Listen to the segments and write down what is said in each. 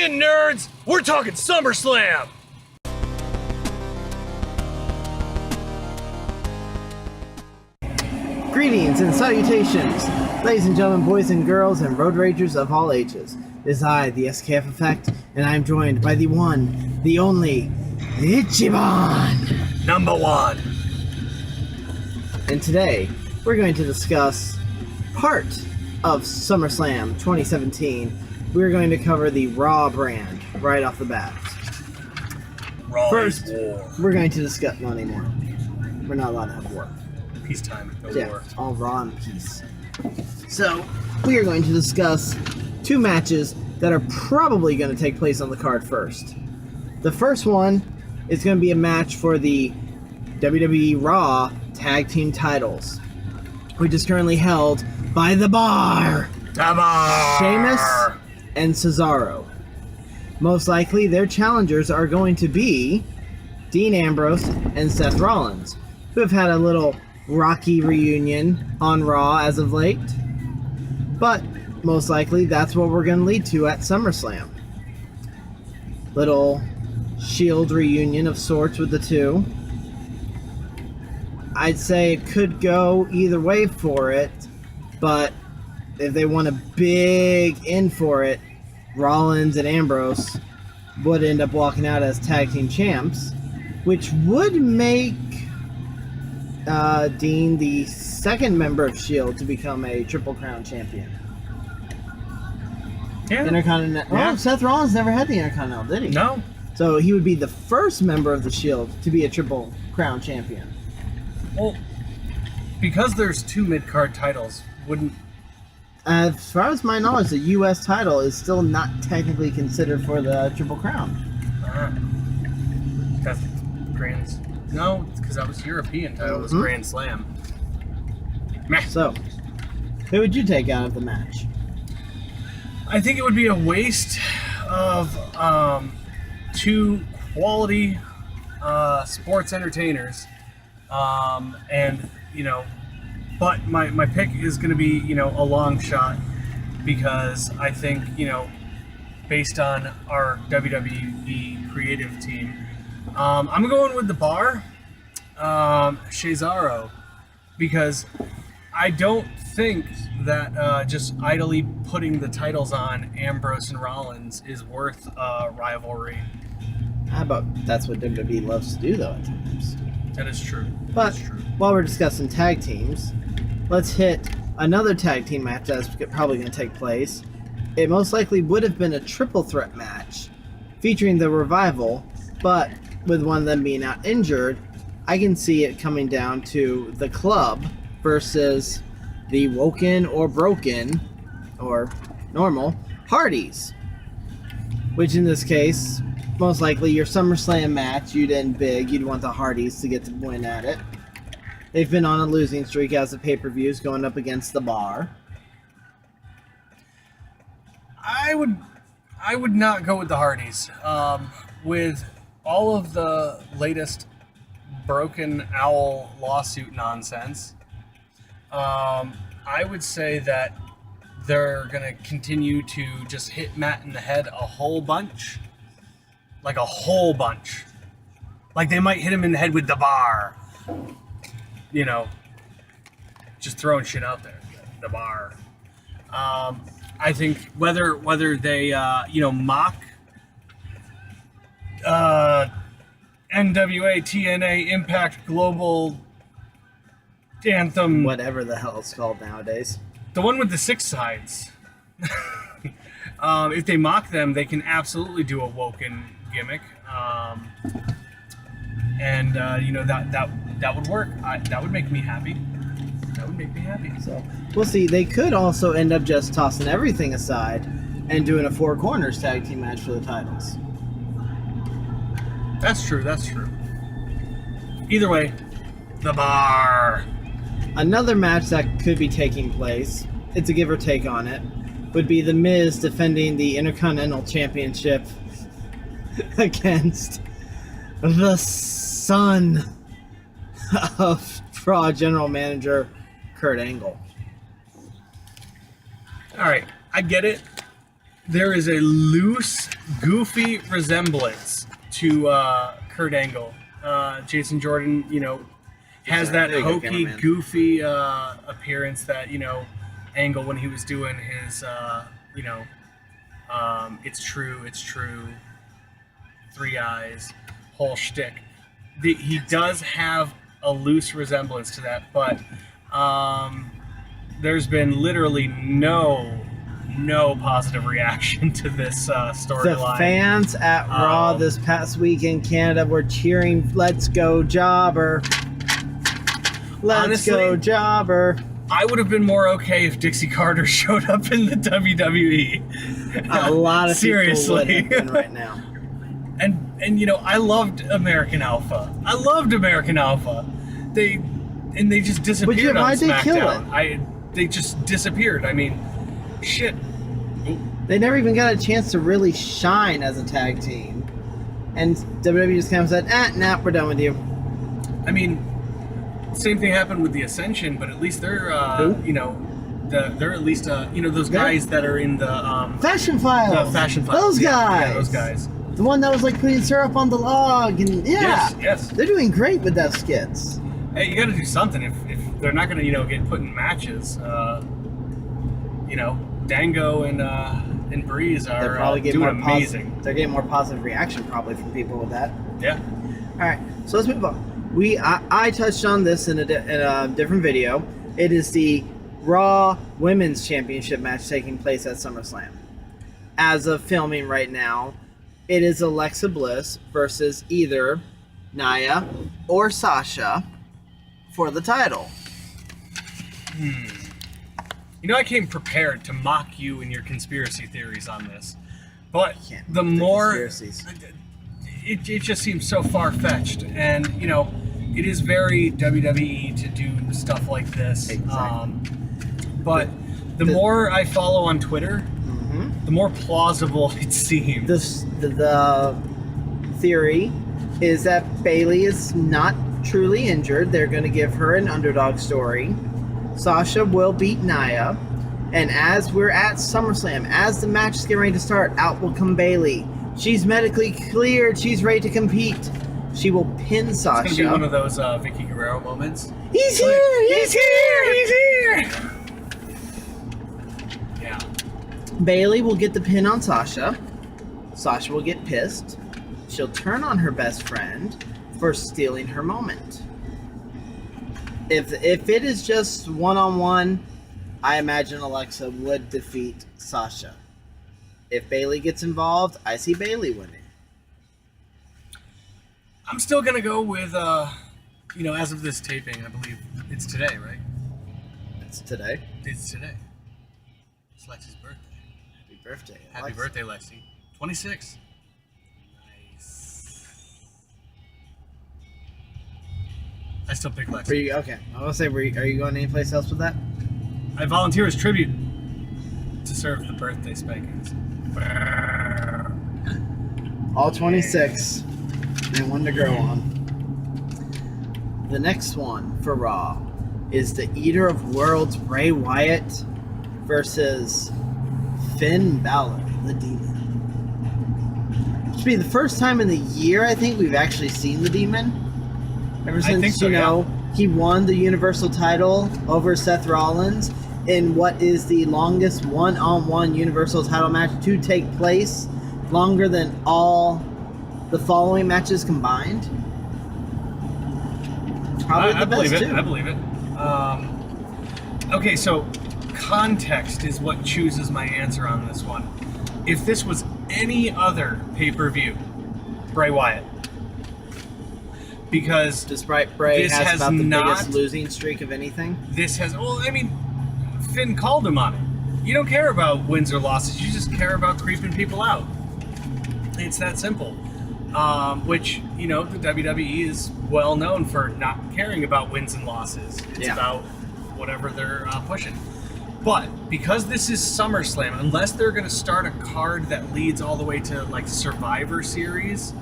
in, nerds! We're talking SummerSlam! Greetings and salutations, ladies and gentlemen, boys and girls, and road ragers of all ages. It is I, the SKF Effect, and I am joined by the one, the only, Ichiban! Number one. And today, we're going to discuss part of SummerSlam 2017. We're going to cover the Raw brand right off the bat. Raw First, war. we're going to discuss... No, anymore. We're not allowed to have war. Peacetime, no Yeah, war. all Raw and peace. So, we are going to discuss two matches that are probably going to take place on the card first. The first one is going to be a match for the WWE RAW Tag Team titles, which is currently held by The Bar, Sheamus and Cesaro. Most likely, their challengers are going to be Dean Ambrose and Seth Rollins, who have had a little rocky reunion on Raw as of late. But most likely, that's what we're going to lead to at SummerSlam. Little Shield reunion of sorts with the two. I'd say it could go either way for it, but if they want a big in for it, Rollins and Ambrose would end up walking out as tag team champs, which would make Dean the second member of Shield to become a Triple Crown champion. Yeah. Intercontinental. Yeah. Oh, Seth Rollins never had the Intercontinental, did he? No. So he would be the first member of the Shield to be a Triple Crown champion. Well, because there's two mid-card titles, wouldn't... As far as my knowledge, the U.S. title is still not technically considered for the Triple Crown. That's Grand... No, because that was European title. It was Grand Slam. Meh. So, who would you take out of the match? I think it would be a waste of two quality sports entertainers. And, you know, but my pick is going to be, you know, a long shot, because I think, you know, based on our WWE creative team, I'm going with The Bar, Cesaro, because I don't think that just idly putting the titles on Ambrose and Rollins is worth a rivalry. How about that's what WWE loves to do, though, at times. That is true. But That's true. while we're discussing tag teams, let's hit another tag team match that's probably going to take place. It most likely would have been a triple threat match featuring the Revival, but with one of them being out injured, I can see it coming down to the Club versus the Woken or Broken, or normal, Hardys. Which in this case, most likely your SummerSlam match, you'd end big, you'd want the Hardys to get to win at it. They've been on a losing streak as of pay-per-views, going up against The Bar. I would not go with the Hardys. With all of the latest Broken Owl lawsuit nonsense, I would say that they're going to continue to just hit Matt in the head a whole bunch. Like a whole bunch. Like they might hit him in the head with The Bar. You know, just throwing shit out there. The Bar. I think whether they mock NWA, TNA, Impact, Global Anthem, Whatever the hell it's called nowadays. the one with the 6 sides. If they mock them, they can absolutely do a Woken gimmick, that would work. That would make me happy. That would make me happy. So we'll see. They could also end up just tossing everything aside and doing a Four Corners tag team match for the titles. That's true. That's true. Either way, The Bar. Another match that could be taking place, it's a give or take on it, would be The Miz defending the Intercontinental Championship against the son of Raw General Manager Kurt Angle. All right, I get it. there is a loose, goofy resemblance to Kurt Angle. Jason Jordan, has that There you go, hokey, cameraman. goofy appearance that Angle when he was doing his it's true, 3 eyes, whole shtick. He does have a loose resemblance to that, but there's been literally no positive reaction to this The storyline. fans at Raw this past week in Canada were cheering, "Let's go, Jobber! Let's Honestly, go, Jobber!" I would have been more okay if Dixie Carter showed up in the WWE. A lot of Seriously. people would have been right now. And I loved American Alpha. They just disappeared on why'd they kill SmackDown. They just disappeared. I mean, shit. They never even got a chance to really shine as a tag team. And WWE just kind of said, nah, we're done with you. I mean, same thing happened with the Ascension, but at least they're they're at least those guys that are in the Fashion Files! the Fashion Files. Those guys! Yeah, those guys. The one that was like putting syrup on the log, and Yes. they're doing great with those skits. Hey, you got to do something if they're not going to get put in matches. Dango and Breeze are doing amazing. They're getting more positive reaction probably from people with that. Yeah. All right, so let's move on. I touched on this in a different video. It is the Raw Women's Championship match taking place at SummerSlam. As of filming right now, it is Alexa Bliss versus either Nia or Sasha for the title. I came prepared to mock you and your conspiracy theories on this, but Can't the mock the more conspiracies. it just seems so far-fetched, and it is very WWE to do stuff like this. Exactly. But the more I follow on Twitter, Mm-hmm. the more plausible it seems. The theory is that Bayley is not truly injured. They're going to give her an underdog story. Sasha will beat Nia. And as we're at SummerSlam, as the match is getting ready to start, out will come Bayley. She's medically cleared. She's ready to compete. She will pin Sasha. It's going to be one of those Vicky Guerrero moments. He's here! He's here! He's here! Yeah. Bayley will get the pin on Sasha. Sasha will get pissed. She'll turn on her best friend for stealing her moment. If it is just one-on-one, I imagine Alexa would defeat Sasha. If Bayley gets involved, I see Bayley winning. I'm still going to go with, as of this taping, I believe it's today, right? It's today. It's today. It's Lexi's birthday. Happy birthday, Happy Alexa. birthday, Lexi. 26. Nice. I still pick Lexi. Okay, I was gonna say, are you going anyplace else with that? I volunteer as tribute to serve the birthday spankings. All 26. And one to grow on. The next one for Raw is the Eater of Worlds Bray Wyatt versus Finn Balor, the Demon. It should be the first time in the year, I think, we've actually seen the Demon. Ever since, think so, he won the Universal title over Seth Rollins in what is the longest one-on-one Universal title match to take place, longer than all the following matches combined. Probably the best, too. I believe it. Okay, so context is what chooses my answer on this one. If this was any other pay-per-view, Bray Wyatt. Because Despite Bray this has has about the not- biggest losing streak of anything. Finn called him on it. You don't care about wins or losses, you just care about creeping people out. It's that simple. Which, the WWE is well known for not caring about wins and losses. It's about whatever they're pushing. But because this is SummerSlam, unless they're going to start a card that leads all the way to like Survivor Series,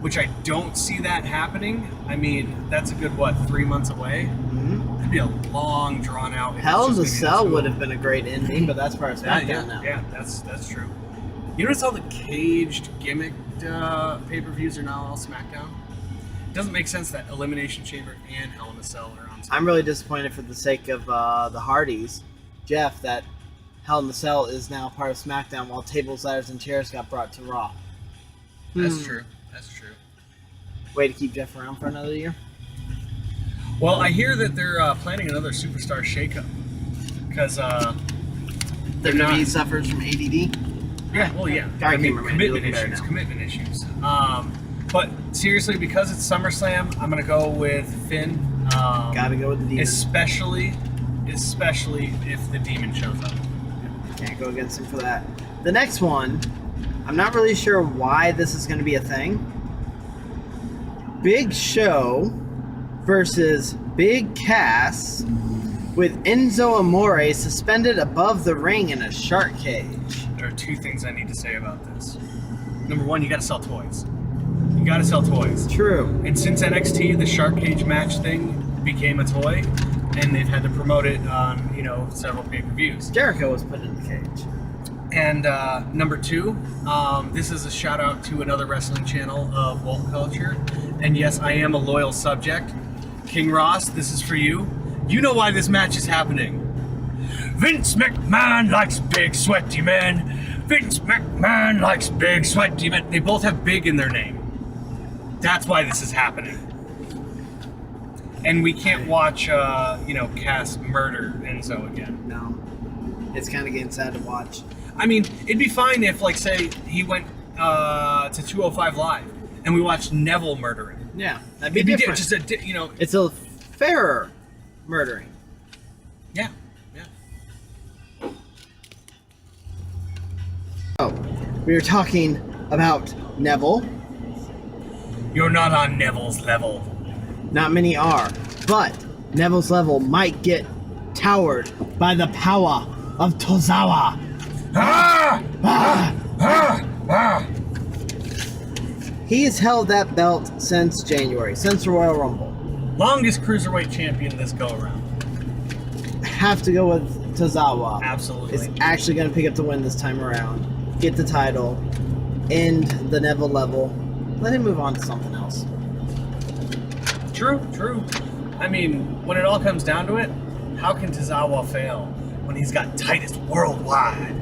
which I don't see that happening. I mean, that's a good 3 months away. Mm-hmm. It'd be a long, drawn out. Hell in the Cell would have been a great ending, but that's part of SmackDown now. Yeah, that's true. You notice all the caged, gimmicked pay-per-views are now all SmackDown? It doesn't make sense that Elimination Chamber and Hell in a Cell are on SmackDown. I'm really disappointed for the sake of the Hardys, Jeff, that Hell in a Cell is now part of SmackDown while tables, ladders, and chairs got brought to Raw. That's true. That's true. Way to keep Jeff around for another year. Well, I hear that they're planning another superstar shakeup because they're not. WWE suffers from ADD. Yeah, well, yeah. Guy gamer, man, you're commitment looking better issues. now. Commitment issues. But seriously, because it's SummerSlam, I'm gonna go with Finn. Gotta go with the Demon. Especially if the Demon shows up. Can't go against him for that. The next one, I'm not really sure why this is going to be a thing. Big Show versus Big Cass with Enzo Amore suspended above the ring in a shark cage. There are two things I need to say about this. Number one, you gotta sell toys. You gotta sell toys. True. And since NXT, the shark cage match thing became a toy, and they've had to promote it on, several pay-per-views. Jericho was put in the cage. And number two, this is a shout out to another wrestling channel of woke culture. And yes, I am a loyal subject. King Ross, this is for you. You know why this match is happening. Vince McMahon likes big sweaty men. Vince McMahon likes big sweaty men. They both have big in their name. That's why this is happening. And we can't watch, Cass murder Enzo again. No. It's kind of getting sad to watch. I mean, it'd be fine if, say, he went to 205 Live and we watched Neville murder him. Yeah, that'd be It'd be different. It's a fairer murdering. Yeah. Oh, we were talking about Neville. You're not on Neville's level. Not many are, but Neville's level might get towered by the power of Tozawa. He has held that belt since January, since the Royal Rumble. Longest cruiserweight champion this go around. Have to go with Tozawa. Absolutely. Is actually going to pick up the win this time around. Get the title. End the Neville level. Let him move on to something else. True. I mean, when it all comes down to it, how can Tozawa fail when he's got Titus worldwide?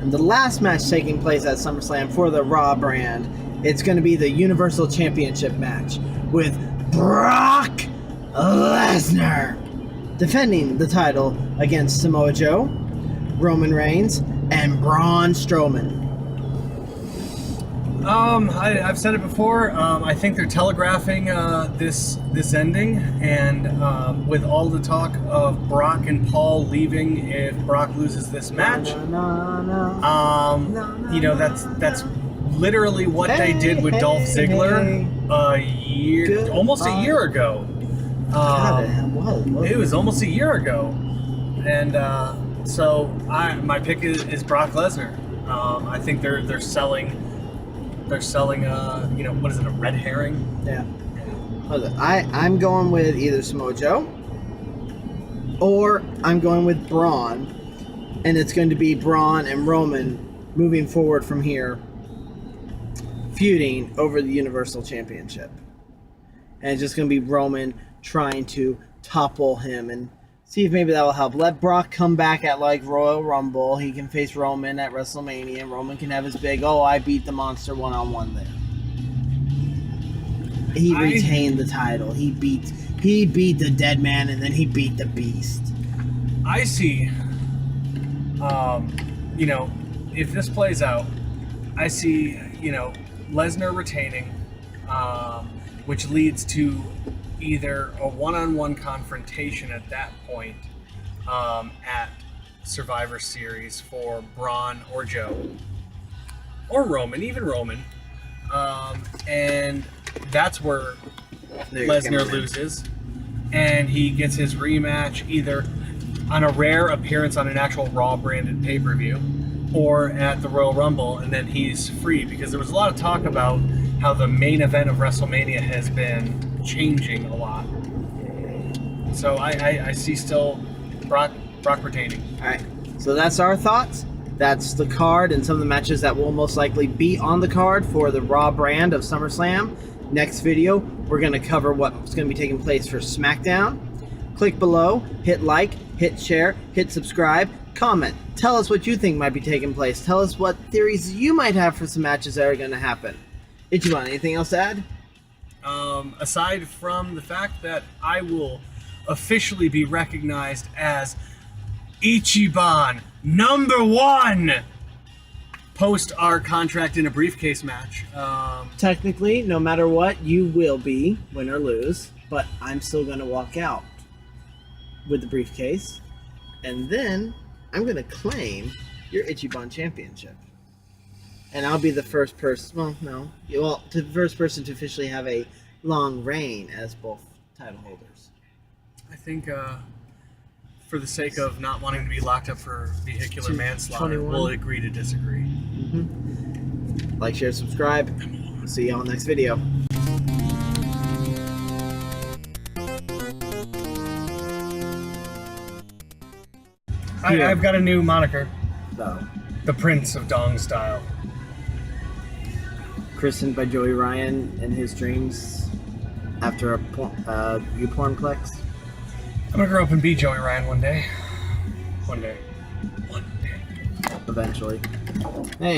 And the last match taking place at SummerSlam for the Raw brand, it's going to be the Universal Championship match with Brock Lesnar defending the title against Samoa Joe, Roman Reigns, and Braun Strowman. I've said it before. I think they're telegraphing this ending, and with all the talk of Brock and Paul leaving if Brock loses this match, that's literally what they did with Dolph Ziggler almost a year ago. It was almost a year ago, and so my pick is Brock Lesnar. I think they're selling. They're selling, what is it, a red herring? Yeah. I'm going with either Samoa Joe or I'm going with Braun, and it's going to be Braun and Roman moving forward from here, feuding over the Universal Championship. And it's just going to be Roman trying to topple him and see if maybe that will help. Let Brock come back at Royal Rumble. He can face Roman at WrestleMania. And Roman can have his big, I beat the monster one-on-one there. He retained the title. He beat the dead man, and then he beat the beast. I see, if this plays out, I see, Lesnar retaining, which leads to either a one-on-one confrontation at that point at Survivor Series for Braun or Joe or Roman, even Roman, and that's where Lesnar loses, and he gets his rematch either on a rare appearance on an actual Raw branded pay-per-view or at the Royal Rumble, and then he's free, because there was a lot of talk about how the main event of WrestleMania has been changing a lot. So I see still Brock rock retaining. All right. So that's our thoughts. That's the card and some of the matches that will most likely be on the card for the Raw brand of SummerSlam. Next video, we're going to cover what's going to be taking place for SmackDown. Click below, hit like, hit share, hit subscribe, comment. Tell us what you think might be taking place. Tell us what theories you might have for some matches that are going to happen. Ichiban, anything else to add? Aside from the fact that I will officially be recognized as Ichiban #1 post our contract in a briefcase match. Technically, no matter what, you will be, win or lose, but I'm still going to walk out with the briefcase, and then I'm going to claim your Ichiban Championship. And I'll be the first person, the first person to officially have a long reign as both title holders. I think, for the sake of not wanting to be locked up for vehicular manslaughter, 21. we'll agree to disagree. Like, share, subscribe. See y'all next video. I've got a new moniker. So, The Prince of Dong Style. christened by Joey Ryan in his dreams after a pornplex. I'm gonna grow up and be Joey Ryan one day. One day. Eventually. Hey.